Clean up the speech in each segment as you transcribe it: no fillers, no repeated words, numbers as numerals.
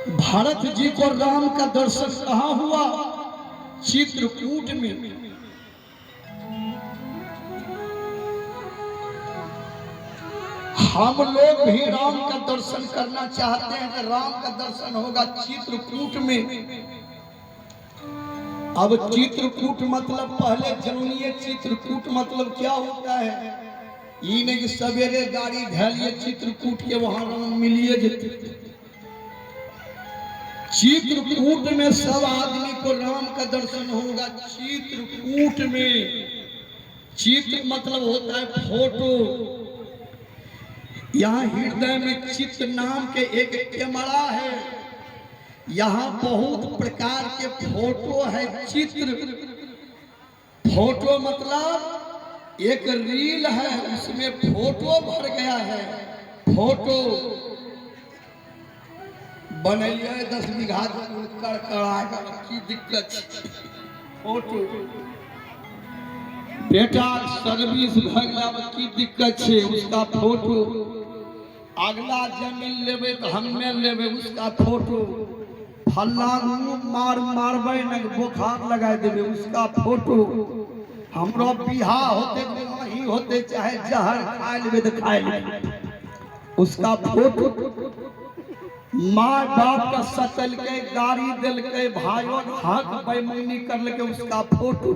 भारत जी को राम का दर्शन कहाँ हुआ? चित्रकूट में। हम लोग भी राम का दर्शन करना चाहते हैं कि राम का दर्शन होगा चित्रकूट में। अब चित्रकूट मतलब पहले जानिए चित्रकूट मतलब क्या होता है। ये नहीं कि सवेरे गाड़ी धैलिए चित्रकूट के वहां राम मिलिए जेते। चित्रकूट में सब आदमी को राम का दर्शन होगा चित्रकूट में। चित्र मतलब होता है फोटो। यहाँ हृदय में चित्र नाम के एक कैमरा है। यहाँ बहुत प्रकार के फोटो है। चित्र फोटो मतलब एक रील है, उसमें फोटो भर गया है। फोटो बनैया 10 बीघा कड़कड़ाएगा की दिक्कत। फोटो बेटा सर्विस भगला की दिक्कत है, उसका फोटो। अगला जमीन लेवे तो हमें लेवे उसका फोटो। फल्ला मारबे न बुखार लगा देवे उसका फोटो। हमरो बिहार होते वही होते चाहे जहर खा लेवे तो खा लेवे उसका फोटो। माँ बाप का सतल के गाड़ी दिल के भाइयों हक बेईमानी कर के उसका फोटो।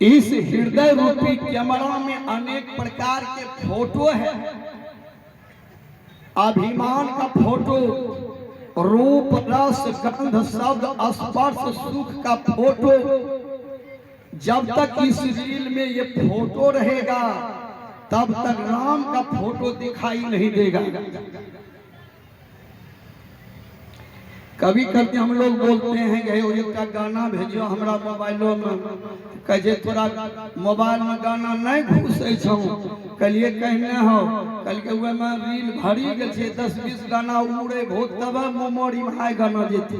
इस हृदय रूपी कैमरा में अनेक प्रकार के फोटो है। अभिमान का फोटो, रूप रस गंध शब्द स्पर्श सुख का फोटो। जब तक इस रील में ये फोटो रहेगा तब तक राम का फोटो दिखाई नहीं देगा। कभी कभी हम लोग बोलते हैं कि का गाना भेजो हमरा मोबाइलो में। कहे तोरा मोबाइल में गाना नहीं घुसे छो। कलिए कहने हो कल के हुए में रील भरी गए 10-20 गाना उड़े भूत तब मेमोरी में आए गाना जेते।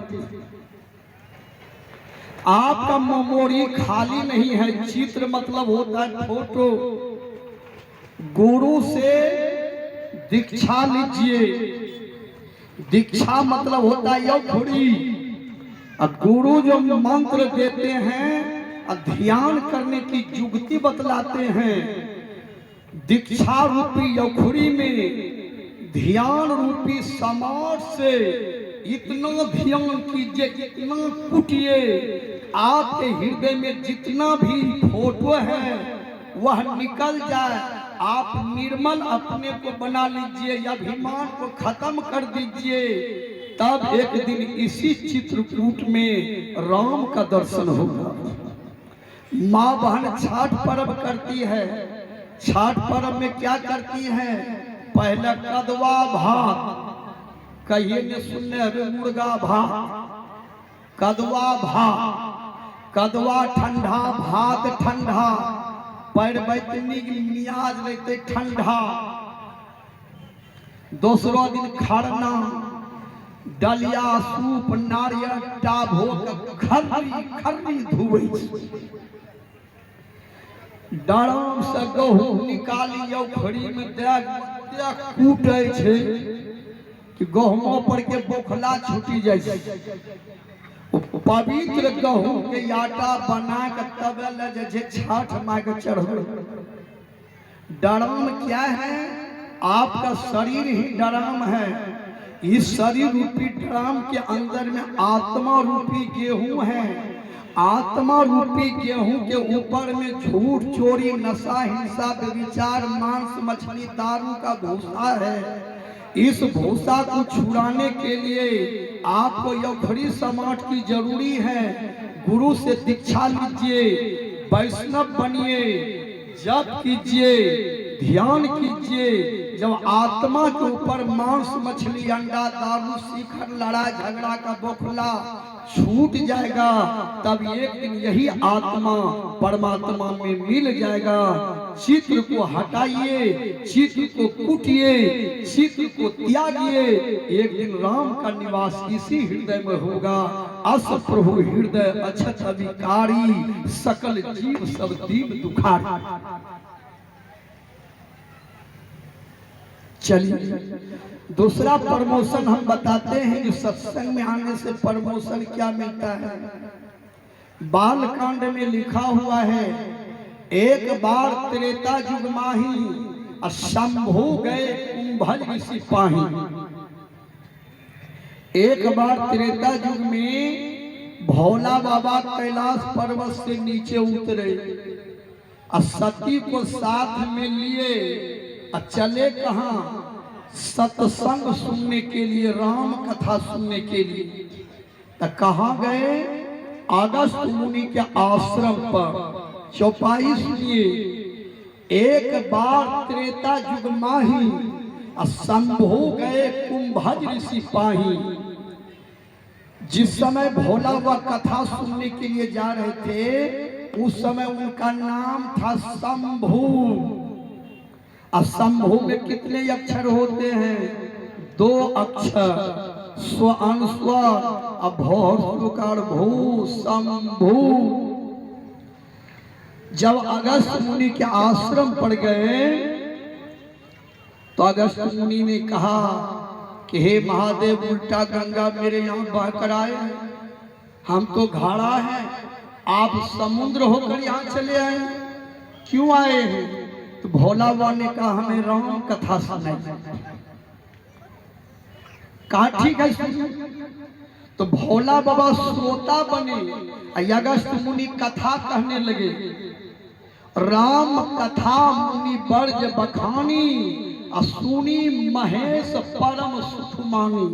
आपका मेमोरी खाली नहीं है। चित्र मतलब होता है फोटो। गुरु से दीक्षा लीजिए। दीक्षा मतलब होता है यौखुड़ी। गुरु जो मंत्र देते हैं ध्यान करने की युक्ति बतलाते हैं। दीक्षा रूपी यौखुड़ी में ध्यान रूपी समाज से इतना ध्यान कीजिए, इतना कुटिए आपके हृदय में जितना भी फोटो है वह निकल जाए। आप निर्मल अपने को बना लीजिए, अभिमान को खत्म कर दीजिए। तब एक दिन इसी चित्रकूट में राम का दर्शन होगा। माँ बहन छठ पर्व करती है। छठ पर्व में क्या करती है? पहले कदवा भात, कहिए ने सुनने हवे मुर्गा भात, कदवा भात। कदवा ठंडा भात ठंडा, पैर बैतनी मियाज रहते ठंडा। दूसरा दिन खरना, डलिया सूप नारियल टाभो खर्री धुए। डराम से गहूँ निकाली यौखड़ी में कूटे छे कि गहूँ पर के बोखला छूटी जाए। पवित्र गहूँ के आटा बना के तब ले छठ माँ के चढ़ो। डराम क्या है? आपका शरीर ही डराम है। इस शरीर रूपी ड्राम के अंदर में आत्मा रूपी गेहूं है। आत्मा रूपी गेहूं के ऊपर में झूठ चोरी नशा हिंसा विचार मांस मछली दारू का भूसा है। इस भूसा को छुड़ाने के लिए आपको यौखड़ी समाज की जरूरी है। गुरु से दीक्षा लीजिए, वैष्णव बनिए, जप कीजिए, ध्यान कीजिए। जब आत्मा के ऊपर मांस मछली अंडा दारू शिखर लड़ाई झगड़ा का बोखला छूट जाएगा तब एक दिन यही आत्मा परमात्मा में मिल जाएगा। चित्र को हटाइए, चित्र को कूटिए, चित्र को त्यागिए। एक दिन राम का निवास इसी हृदय में होगा। अस प्रभु हृदय अछत अधिकारी, सकल जीव सब दीन दुखारी। चलिए दूसरा प्रमोशन हम बताते हैं कि सत्संग में आने से प्रमोशन क्या मिलता है। बाल कांड में लिखा हुआ है, एक बार त्रेता युग माही शंभु गए कुंभज ऋषि पाही। एक बार त्रेता युग में भोला बाबा कैलाश पर्वत से नीचे उतरे और सती को साथ में लिए और चले कहाँ, सत्संग सुनने के लिए, राम कथा सुनने के लिए। तो कहाँ गए, अगस्त मुनि के आश्रम पर। चौपाई सुनिए, एक बार त्रेता युग माही शंभु गए कुंभज ऋषि पाही। जिस समय भोला वह कथा सुनने के लिए जा रहे थे उस समय उनका नाम था शंभु। और शंभु में कितने अक्षर होते हैं, 2 अक्षर, स्व अनुस्वर अभोकार भू शंभु। जब अगस्त मुनि के आश्रम पर गए तो अगस्त मुनि ने कहा कि हे महादेव, उल्टा गंगा मेरे यहाँ बह कर आए, हम तो घाड़ा हैं, आप समुद्र होकर यहाँ चले आए, क्यों आए हैं? तो भोला बाबा ने कहा हमें राम कथा सुनाई। कहा ठीक है सुनिए। तो भोला बाबा श्रोता बने, अगस्त मुनि कथा कहने लगे। राम कथा मुनि बर्ज बखानी सुनी महेश परम सुख मानी।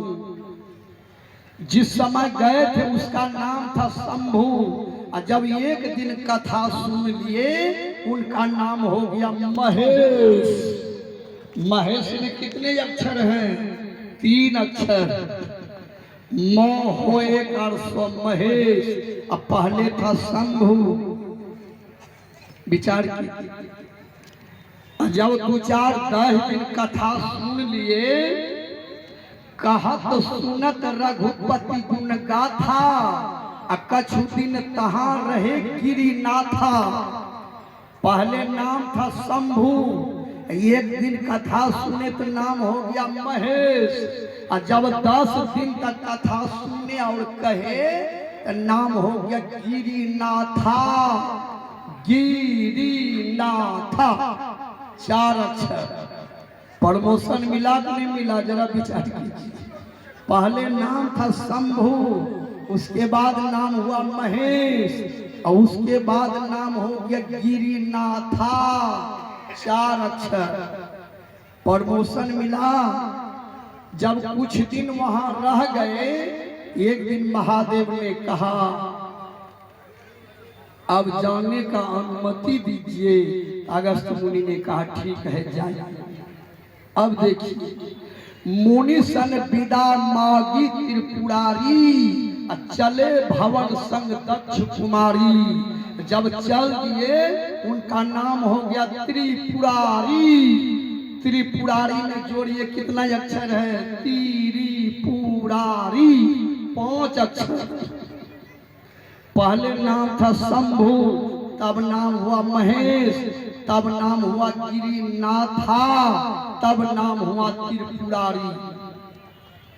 जिस समय गए थे उसका नाम था शंभु, और जब एक दिन कथा सुन लिए उनका नाम हो गया महेश। महेश में कितने अक्षर हैं, 3 अक्षर, म हो एक और स्व महेश। अब पहले था शंभु। विचार की, जब 2-4-10 दिन कथा सुन लिए, कहत सुनत रघुपति गुण गाथा, कछु दिन तहां रहे गिरिनाथा। पहले नाम था शंभु, एक दिन कथा सुने तो नाम हो गया महेश, और जब 10 दिन तक कथा सुने और कहे तो नाम हो गया गिरिनाथा। गिरिनाथा 4 अक्षर। प्रमोशन मिला कि नहीं मिला, जरा विचार कीजिए। पहले नाम था शंभु, उसके बाद नाम हुआ महेश, और उसके बाद नाम हो गया गिरिनाथा। 4 अक्षर प्रमोशन मिला। जब कुछ दिन वहां रह गए, एक दिन महादेव ने कहा अब जाने का अनुमति दीजिए। अगस्त मुनि ने कहा ठीक है जाइए। अब देखिए, मुनि सन विदा मागी त्रिपुरारी, चले भवन संग दक्ष कुमारी। जब चल दिए उनका नाम हो गया त्रिपुरारी। त्रिपुरारी में जोड़िए कितना अक्षर है, त्रिपुरारी 5 अक्षर। पहले नाम था शंभु, तब नाम हुआ महेश, तब नाम हुआ गिरिनाथा, तब नाम हुआ त्रिपुरारी।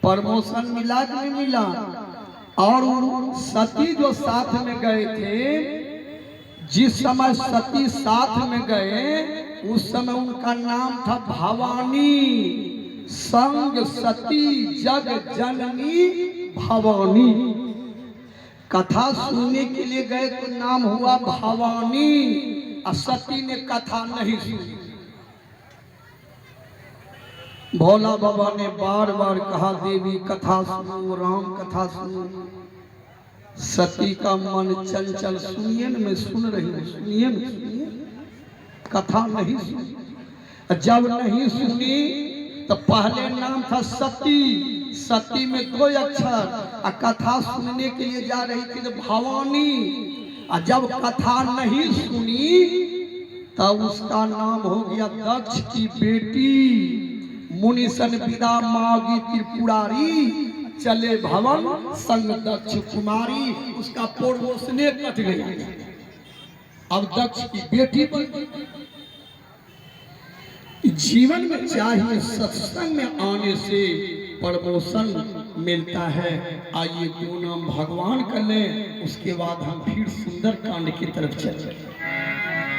प्रमोशन मिला कि नहीं मिला? और सती जो साथ में गए थे, जिस समय सती साथ में गए उस समय उनका नाम था भवानी। संग सती जग जननी भवानी। कथा सुनने के लिए गए तो नाम हुआ भवानी, और सती ने कथा नहीं सुनी। भोला बाबा ने बार बार कहा देवी कथा सुनो, राम कथा सुनो। सती का मन चंचल, सुनिए न, मैं सुन रही हूँ, सुनिए न, सुनिए। कथा नहीं सुनी। जब नहीं सुनी तो पहले नाम था सती। सती में 2 अक्षर, कथा सुनने के लिए जा रही थी तो भवानी। और जब कथा नहीं सुनी तब उसका नाम हो गया दक्ष की बेटी। मुनि सन विदा मागी त्रिपुरारी, चले भवन संग दक्ष कुमारी। उसका प्रमोशने कट गया, अब दक्ष की बेटी बन गई। जीवन में चाहिए सत्संग में आने से प्रमोशन मिलता है। आइए दो नाम भगवान कर लें, उसके बाद हम फिर सुंदर कांड की तरफ चलें।